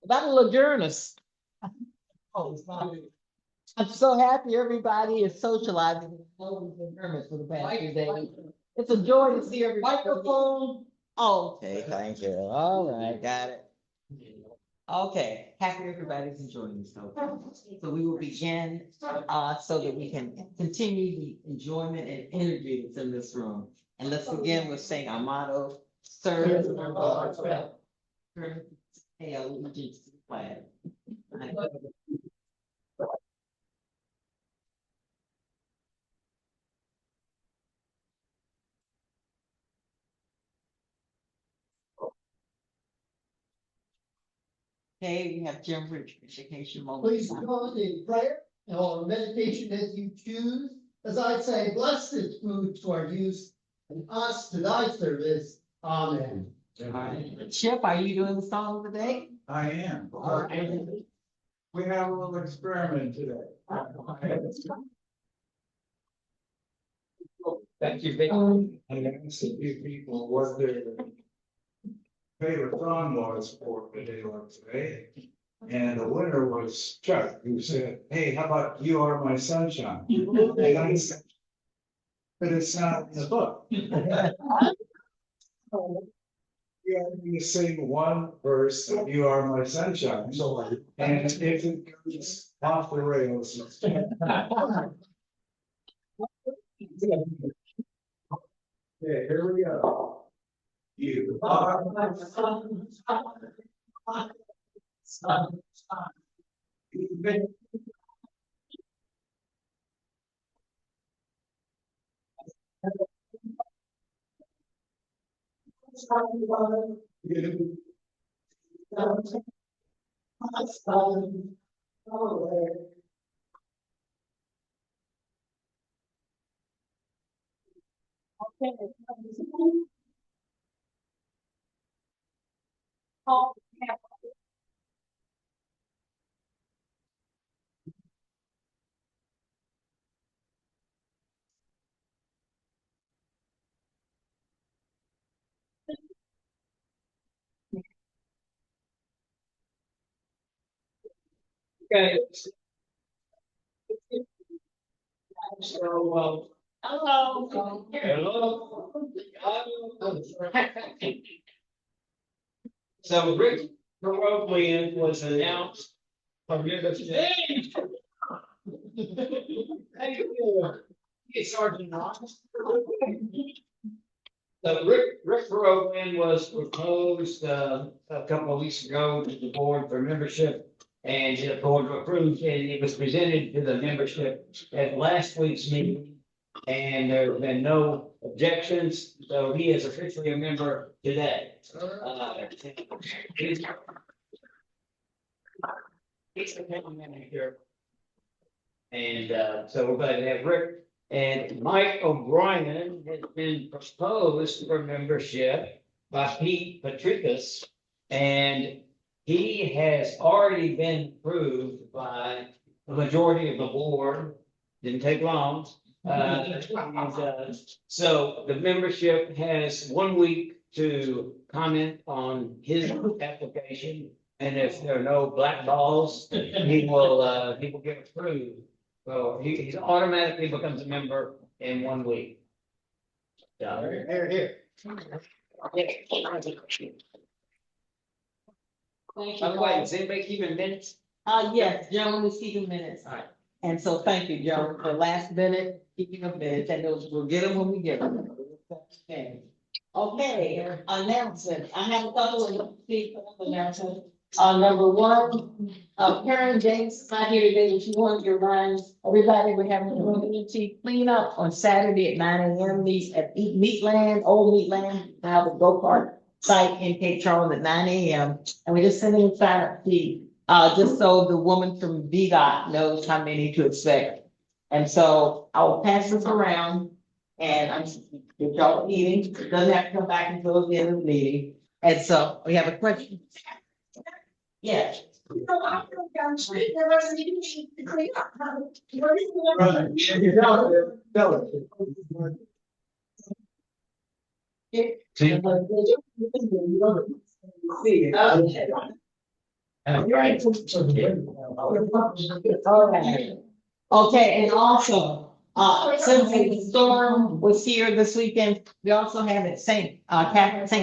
That'll adjourn us. Oh, it's not. I'm so happy everybody is socializing with no impairments for the past few days. It's a joy to see everybody. Microphone. Okay, thank you. All right, got it. Okay, happy everybody's enjoying this. So we will begin so that we can continue the enjoyment and energy that's in this room. And let's begin with saying our motto, serve the Lord. Pay allegiance to the flag. Okay, we have Jim Rich, education. Please join in prayer or meditation as you choose. As I say, bless this food to our use and us to thy service. Amen. All right. Chip, are you doing the song today? I am. All right. We have a little experiment today. Thank you, Vic. I asked a few people what their favorite song was for the day like today. And the winner was Chuck, who said, "Hey, how about You Are My Sunshine?" And I said, "But it's not in the book." You only sing one verse of You Are My Sunshine. And if it goes off the rails, it's okay, here we go. You are my sunshine. Okay. So, hello. Hello. So Rick Baroglian was announced from University. Thank you. It's Sergeant Knox. So Rick Baroglian was proposed a couple of weeks ago to the board for membership. And the board approved, and it was presented to the membership at last week's meeting. And there have been no objections, so he is officially a member today. He's the member here. And so we're glad to have Rick. And Mike O'Brien has been proposed for membership by Pete Patricus. And he has already been approved by the majority of the board. Didn't take long. So the membership has 1 week to comment on his application. And if there are no black balls, he will get approved. So he automatically becomes a member in 1 week. Here. By the way, is anybody keeping minutes? Yes, Joan is keeping minutes. All right. And so thank you, Joan, for last minute, keeping of minutes, and we'll get them when we get them. Okay, announcement. I have a couple of announcements. Number one, Karen James is not here today, but she wanted to remind everybody we're having a community cleanup on Saturday at 9 a.m. At Meatland, Old Meatland, now the go-kart site in Cape Charles at 9 a.m. And we're just sending a sign-up fee, just so the woman from VDOT knows how many to expect. And so I will pass this around, and I'm if y'all eating, it doesn't have to come back until the end of the meeting. And so we have a question. Yes. I go down the street, there was a meeting to clean up. What is the- Right. All right. Okay, and also, since the storm was here this weekend, we also have at St.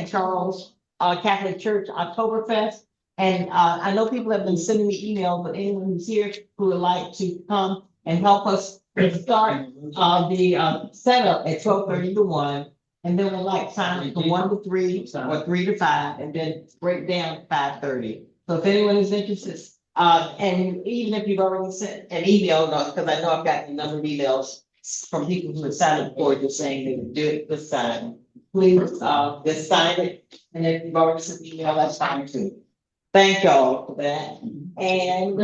Charles, Catholic Church Oktoberfest. And, I know people have been sending me emails, but anyone who's here who would like to come and help us start, the setup at 12:30 to 1. And then we'll like sign from 1 to 3 or 3 to 5, and then break down at 5:30. So if anyone is interested, and even if you've already sent an email, because I know I've gotten a number of emails from people who have signed up for it, just saying they would do it this time. Please, just sign it, and if you've already sent an email, that's fine too. Thank y'all for that. And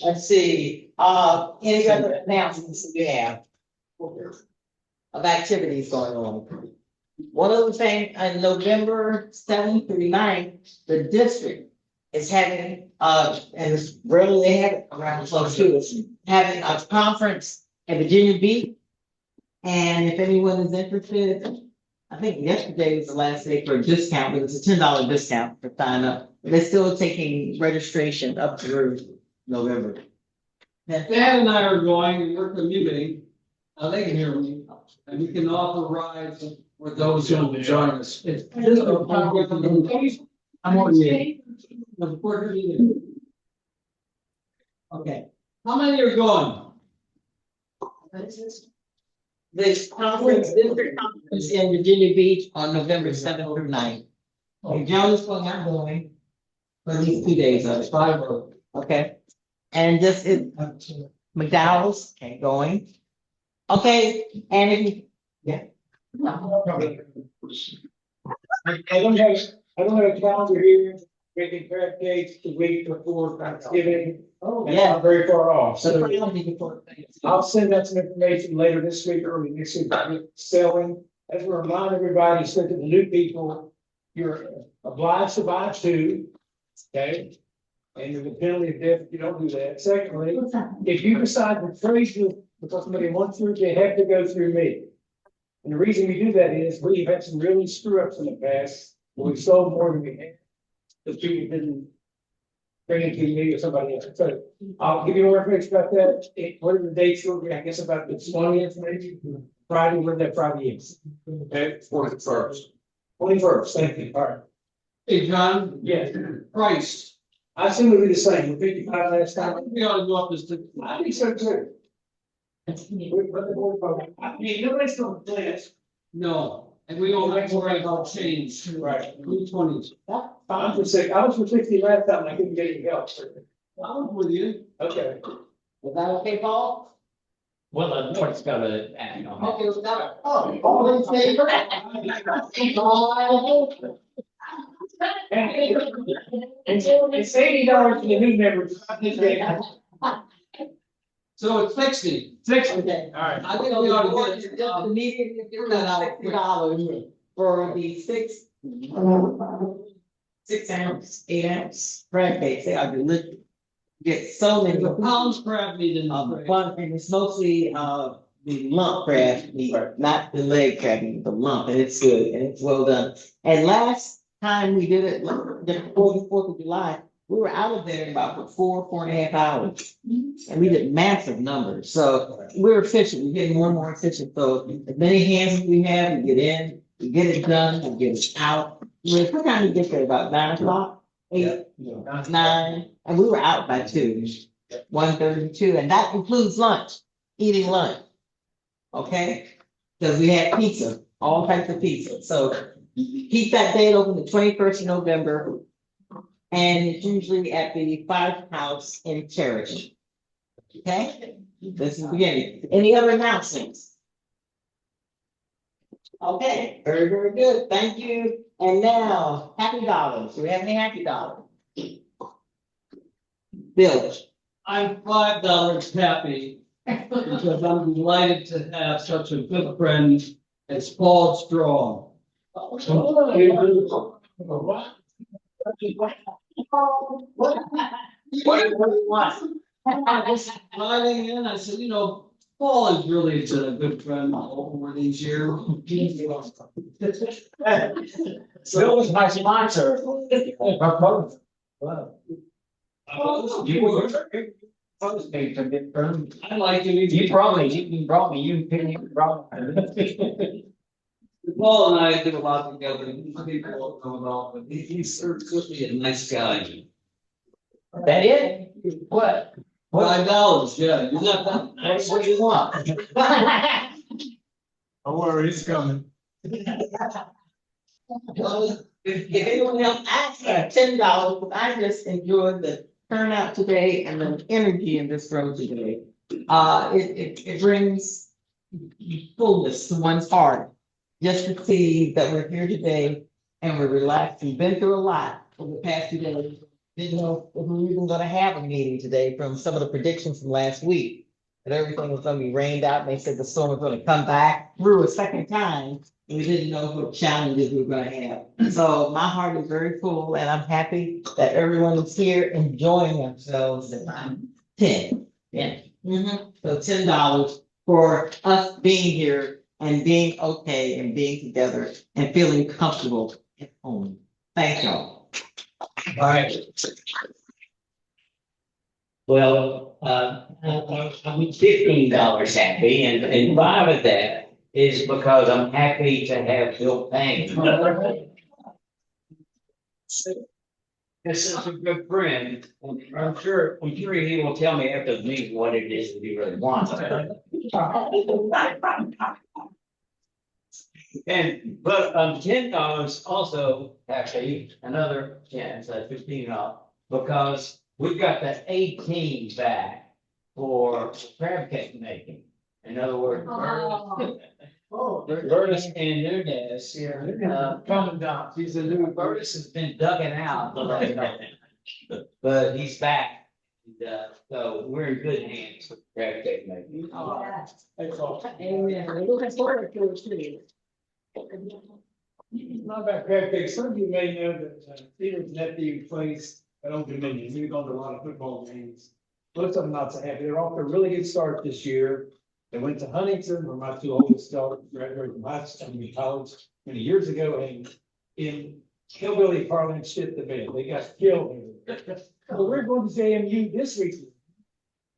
let's see, any other announcements that we have of activities going on? One of the things, on November 7th through 9th, the district is having, and it's rarely they have it around close to us, having a conference at Virginia Beach. And if anyone is interested, I think yesterday was the last day for a discount, but it's a $10 discount for sign up. They're still taking registration up through November. Dan and I are going, and we're commuting, they can hear me, and we can offer rides for those who will join us. It's just a I'm on you. Okay. How many are going? This conference, district conference in Virginia Beach on November 7th through 9th. And Joan is going, I'm going. For at least 2 days of it. 5 are. Okay. And this is McDowell's, okay, going. Okay, and if you, yeah. I don't have a calendar here, making crab cakes the week before Thanksgiving. Oh, And yeah. I'm very far off, So so I'll send out some information later this week, early next week, about selling. As we remind everybody, especially the new people, you're obliged to buy two, okay? And there's a penalty of death if you don't do that. Secondly, if you decide to trade with, because somebody wants to, they have to go through me. And the reason we do that is we've had some really screw ups in the past, where we sold more than we had. The people didn't bring it to me or somebody else. So I'll give you more information about that. What are the dates? I guess about the 20th, maybe Friday, when that Friday is. Okay, 21st. 21st, thank you. All right. Hey, John, Yes, price, I assume it'll be the same. We're 55 last I time. think we ought to go up this to. I think so too. I mean, nobody's gonna play it. No, and we don't have to worry about change. Right. 320s. I'm for six. I was for 60 last time. And I couldn't get any help. I'm with you. Okay. Is that okay, Paul? Well, the North's got a, you know. Okay, we got it. Oh, all in favor? It's $80 for the new members. So it's 60. Okay. All right. I think we ought to get it. The meeting, you're gonna out $2 for the 6-ounce, 8-ounce crab cakes. They are delicious. Get so many. The pounds crab meat in the One, and it's mostly, the lump crab meat, not the leg crab meat, the lump, and it's good, and it's well done. And last time we did it, like, before the 4th of July, we were out of there in about 4.5 hours. And we did massive numbers, so we're efficient, we're getting more and more efficient, so as many hands as we have, we get in, we get it done, we get it out. What time we get there, about 9 o'clock? 8, 9, and we were out by 2, 1:32, and that includes lunch, eating lunch. Okay, because we had pizza, all types of pizza, so keep that date open, the 21st of November. And it's usually at the firehouse in Cherish. Okay, this is the beginning. Any other announcements? Okay, very, very good, thank you. And now, happy dollars, do we have any happy dollars? Bill? I'm $5 happy because I'm delighted to have such a good friend as Paul Strong. What do you want? I was riding in, I said, Paul has really been a good friend over these years. Bill was my sponsor. Wow. You were supposed to be from the firm. I'd like to. You brought me, you brought me. Paul and I did a lot together, and people don't know it all, but he's certainly a nice guy. That it? What? $5, yeah, you're not that. What do you want? Don't worry, he's coming. Well, if anyone else, I had $10, but I just enjoyed the turnout today and the energy in this room today. It brings fullness to one's heart, just to see that we're here today and we're relaxed. We've been through a lot over the past 2 days. Didn't know if we were even gonna have a meeting today from some of the predictions from last week. That everything was gonna be rained out, and they said the storm was gonna come back through a second time. And we didn't know what challenges we were gonna have. So my heart is very full, and I'm happy that everyone is here enjoying themselves. And I'm 10, yeah. So $10 for us being here and being okay and being together and feeling comfortable at home. Thank y'all. All right. Well, I'm $15 happy, and 5 of that is because I'm happy to have Bill paying. This is a good friend, and I'm sure he will tell me after the meeting what it is that he really wants. But $10 also actually another chance at 15 off, because we've got that 18 back for crab cake making. In other words, Burtis and Nunez here, Commandant, he's a new, Burtis has been ducking out the last couple, but he's back. And, so we're in good hands with crab cake making. That's all. Amen. We're looking forward to it too. Not about crab cakes. Some of you may know that Peter's nephew plays at Old Dominion. He's gone to a lot of football games. Most of them not so happy. They're off to a really good start this year. They went to Huntington, where my 2 oldest daughters graduated from college many years ago, and in hillbilly parlance shit the bed. They got killed. So we're going to JMU this week.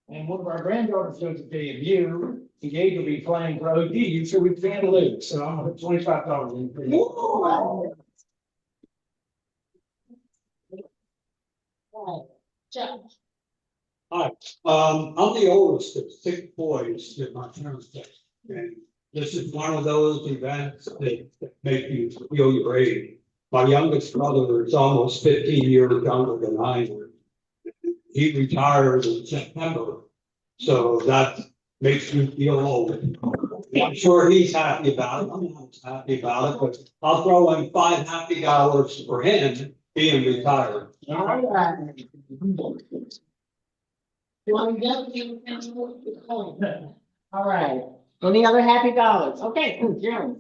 And one of our granddaughters goes to JMU. And Gabe will be playing for ODU, so we can't lose. So I'm gonna put $25 in for you. I'm the oldest of 6 boys that my parents had. And this is one of those events that make you feel your age. My youngest brother is almost 15 years younger than I am. He retired in September, so that makes me feel old. I'm sure he's happy about it. I'm not happy about it, but I'll throw in 5 happy hours for him being retired. All right. All right. Any other happy dollars? Okay, cool, Jeremy.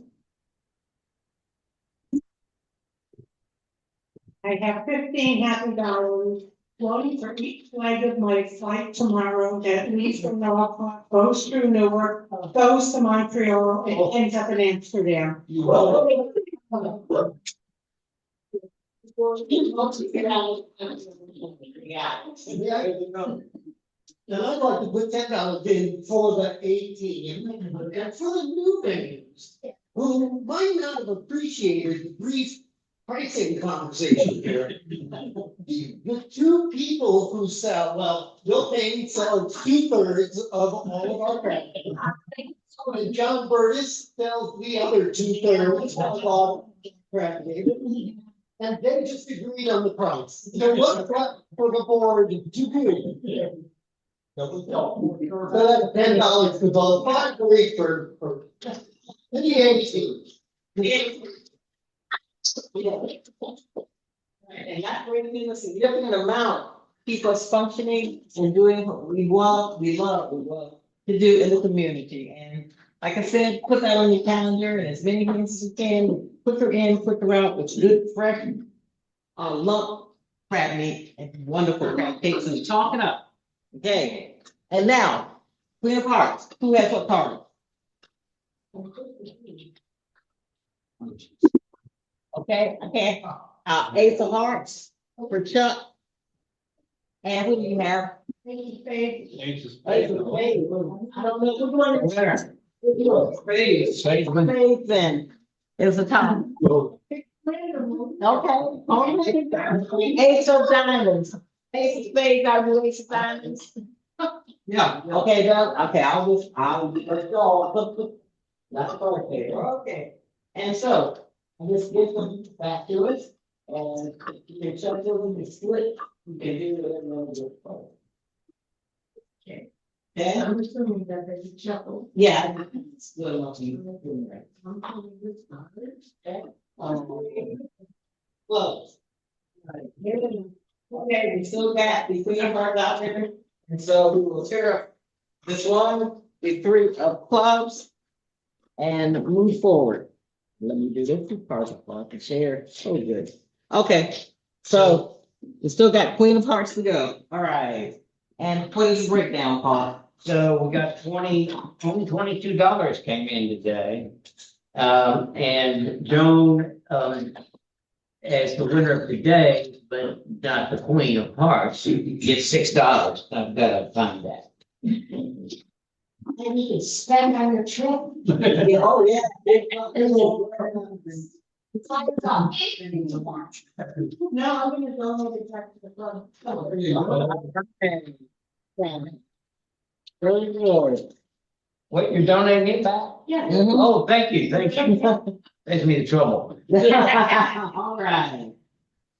I have 15 happy dollars, one for each leg of my flight tomorrow that leaves from Norfolk, goes through Newark, goes to Montreal, and ends up in Amsterdam. And I'd like to put $10 in for the 18, and for the new venues, who might not have appreciated the brief pricing conversation here. The 2 people who sell, well, Bill Payne sells 2/3 of all of our crap. And John Burtis sells the other 2/3 of our crap. And they just agreed on the price. So what's that for the board to do? So that's $10 for both, 5 for each for the 18. And that brings in a significant amount, keep us functioning and doing what we love to do in the community. And like I said, put that on your calendar and as many things as you can, put her in, put her out with good, fresh, lump crab meat and wonderful crab cakes and chalk it up. Okay, and now, Queen of Hearts, who has what card? Okay, Ace of Hearts for Chuck. And who do you have? Ace of Spades. Ace of Spades. I don't know, which one is there? Spades then. It's a top. Okay, Ace of Diamonds. Ace of Spades, are you Ace of Diamonds? Yeah. Okay, Doug, okay, let's go. That's okay, okay. And so, I just get them back to us, and you can check them, you split, you can do it in the phone. Okay. And I'm assuming that they chuckle. Yeah. It's good enough to you. Okay. Close. Okay, we still got the Queen of Hearts out there, and so we will tear up this one, the three of clubs, and move forward. Let me do this two parts of I can share. So good. Okay, so we still got Queen of Hearts to go. All right. And what is the breakdown, Paul? So we got $22 came in today. And Joan, as the winner of the day, but not the Queen of Hearts, she gets $6. I've got to find that. And you can spend on your trip. Oh, yeah. It's like it's on. No, I'm gonna go over to talk to the club. Very good. What, you're donating it back? Yeah. Oh, thank you. Saves me the trouble. All right.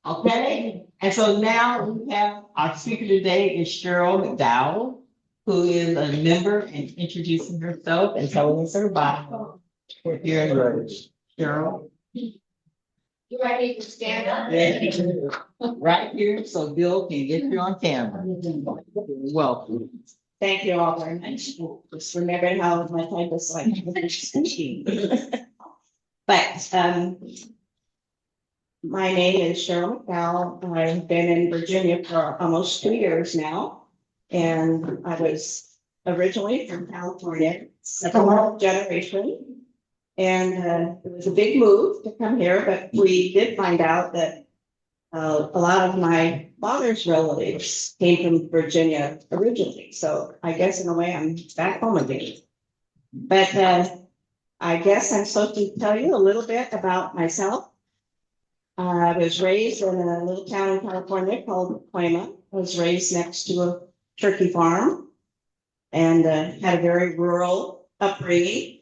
Okay, and so now we have, our speaker today is Cheryl McDowell, who is a member and introducing herself and telling us her bio. Here in Rose. Cheryl. Do I need to stand up? Right here, so Bill can get you on camera. Welcome. Thank you all very much. Just remembered how my type is like. But, my name is Cheryl McDowell. I've been in Virginia for almost 2 years now. And I was originally from California, second generation. And it was a big move to come here, but we did find out that a lot of my father's relatives came from Virginia originally. So I guess in a way I'm back home again. But I guess I'm supposed to tell you a little bit about myself. I was raised in a little town in California called Cuema. I was raised next to a turkey farm and had a very rural upbringing.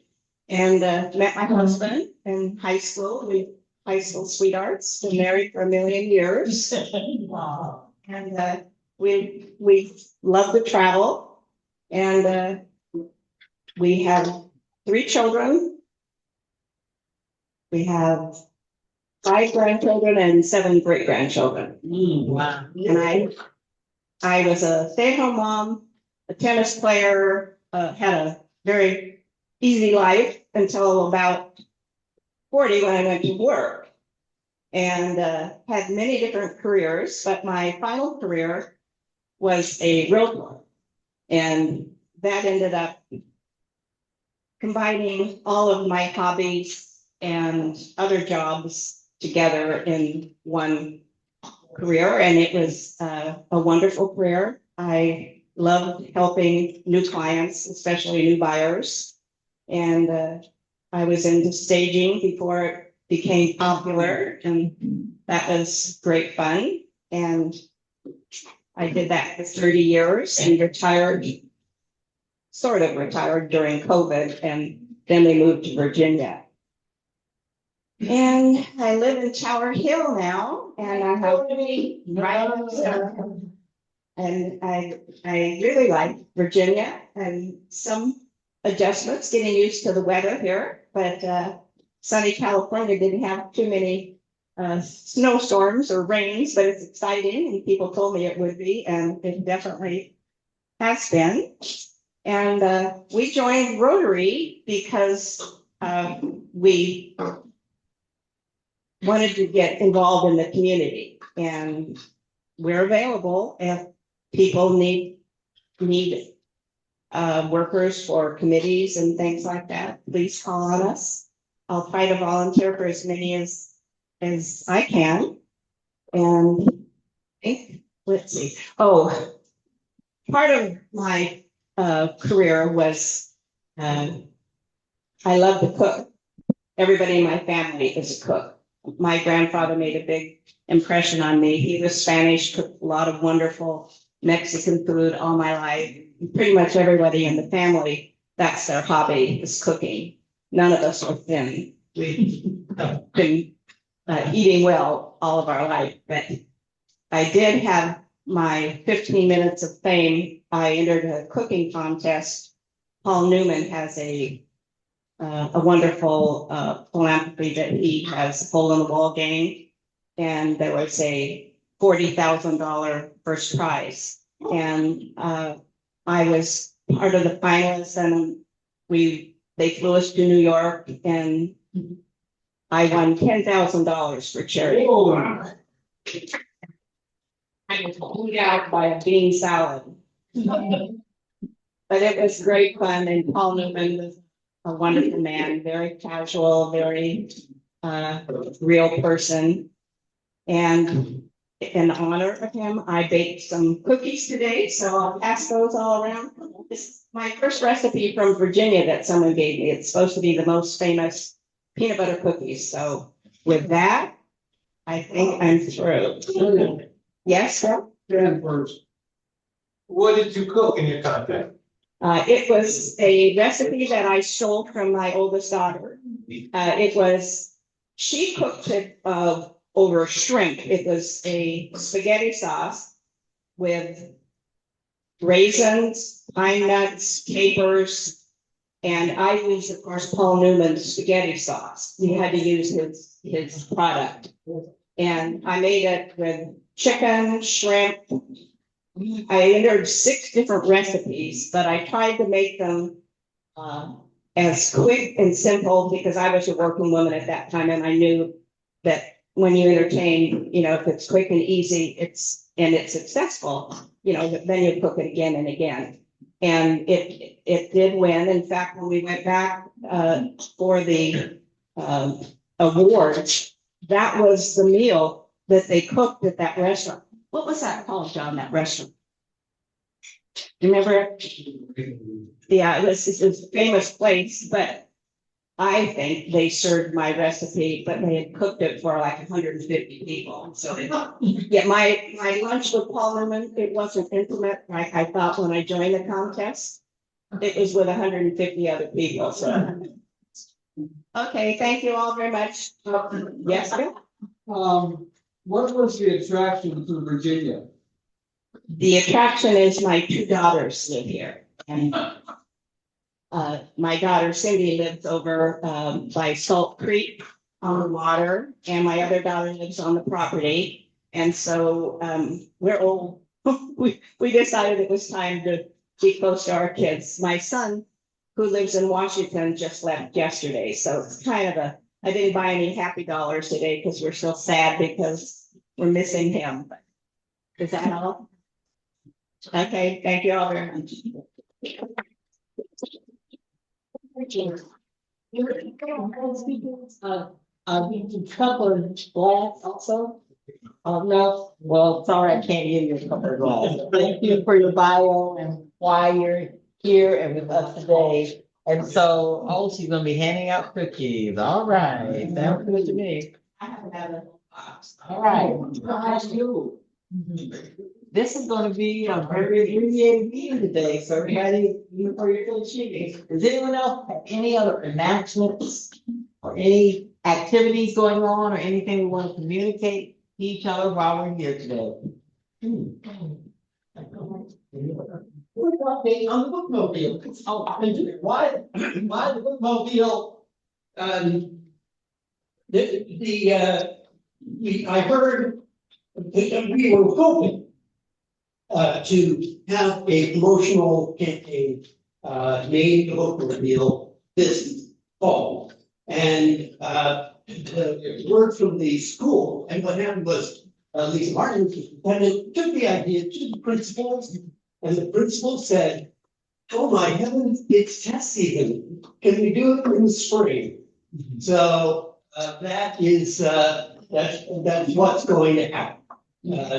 And met my husband in high school. We high school sweethearts, been married for a million years. Wow. And we love to travel. And we have 3 children. We have 5 grandchildren and 7 great grandchildren. Wow. And I was a stay-at-home mom, a tennis player, had a very easy life until about 40 when I went to work, and had many different careers, but my final career was a realtor. And that ended up combining all of my hobbies and other jobs together in one career, and it was a wonderful career. I loved helping new clients, especially new buyers. And I was into staging before it became popular, and that was great fun. And I did that for 30 years and sort of retired during COVID, and then we moved to Virginia. And I live in Tower Hill now, and I have and I really like Virginia, and some adjustments, getting used to the weather here, but sunny California didn't have too many snowstorms or rains, but it's exciting, and people told me it would be, and it definitely has been. And we joined Rotary because we wanted to get involved in the community, and we're available if people need workers for committees and things like that, please call on us. I'll try to volunteer for as many as I can. And let's see, oh, part of my career was I love to cook. Everybody in my family is a cook. My grandfather made a big impression on me. He was Spanish, cooked a lot of wonderful Mexican food all my life. Pretty much everybody in the family, that's their hobby, is cooking. None of us are thin. We've been eating well all of our life, but I did have my 15 minutes of fame. I entered a cooking contest. Paul Newman has a wonderful philanthropy that he has hole in the wall game. And there was a $40,000 first prize. And I was part of the finalists, and they flew us to New York, and I won $10,000 for charity. I was pulled out by a bean salad. But it was great fun, and Paul Newman was a wonderful man, very casual, very real person. And in honor of him, I baked some cookies today, so I'll pass those all around. This is my first recipe from Virginia that someone gave me. It's supposed to be the most famous peanut butter cookies. So with that, I think I'm through. Yes, sir? Dan first. What did you cook in your contest? It was a recipe that I stole from my oldest daughter. She cooked it over shrimp. It was a spaghetti sauce with raisins, pine nuts, capers, and I used, of course, Paul Newman's spaghetti sauce. We had to use his product. And I made it with chicken, shrimp. I entered 6 different recipes, but I tried to make them as quick and simple because I was a working woman at that time, and I knew that when you entertain, if it's quick and easy, it's successful, then you cook it again and again. And it did win. In fact, when we went back for the awards, that was the meal that they cooked at that restaurant. What was that called, John, that restaurant? Remember it? Yeah, it was a famous place, but I think they served my recipe, but they had cooked it for like 150 people. So yeah, my lunch with Paul Newman, it wasn't intimate like I thought when I joined the contest. It was with 150 other people. So okay, thank you all very much. Yes, sir? What was the attraction to Virginia? The attraction is my 2 daughters live here. And my daughter Cindy lives over by Salt Creek on the water, and my other daughter lives on the property. And so we're old. we decided it was time to be close to our kids. My son, who lives in Washington, just left yesterday. So it's kind of I didn't buy any happy dollars today because we're still sad because we're missing him. But is that all? Okay, thank you all very much. Couple of glass also? No, well, sorry, I can't give you a couple of glass. Thank you for your bio and why you're here and with us today. And so, she's gonna be handing out cookies. All right, sounds good to me. I have another. All right. This is gonna be a very abbreviated meeting today, so everybody, for your little cheating. Does anyone else have any other announcements or any activities going on or anything we want to communicate to each other while we're here today? We're talking on the bookmobile. Oh, why the bookmobile? I heard that we were hoping to have a promotional campaign named the bookmobile this fall. And the word from the school, and what happened was Lisa Martin took the idea to the principals, and the principal said, oh my heavens, it's test season. Can we do it in the spring? So, that is, that's what's going to happen.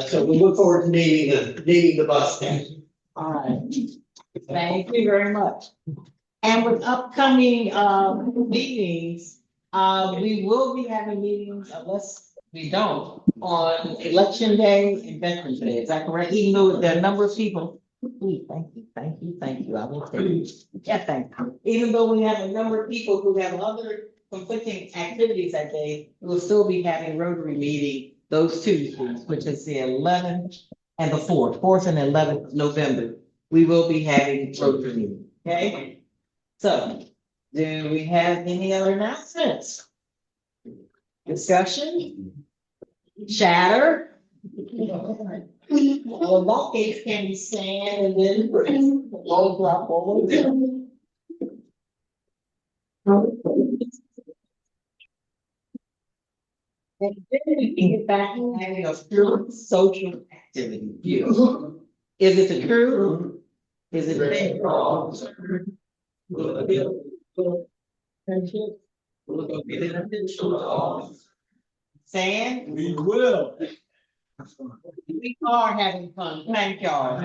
So we look forward to naming the bus stand. All right. Thank you very much. And with upcoming, meetings, we will be having meetings unless we don't on Election Day and Veterans Day. Is that correct? Even though there are a number of people. Ooh, thank you. I will take you. Yeah, thank you. Even though we have a number of people who have other conflicting activities that day, we'll still be having Rotary Meeting those Tuesdays, which is the 11th and the 4th and 11th of November. We will be having Rotary Meeting, okay? So, do we have any other announcements? Discussion? Chatter? Well, that case can be sand and then roll drop over there. And then we can get back to having a pure social activity. Is it the truth? Is it fake? Sand? We will. We are having fun. Thank y'all.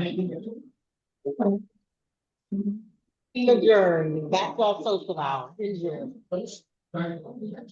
Adjourned. Back to our social hour. Adjourned.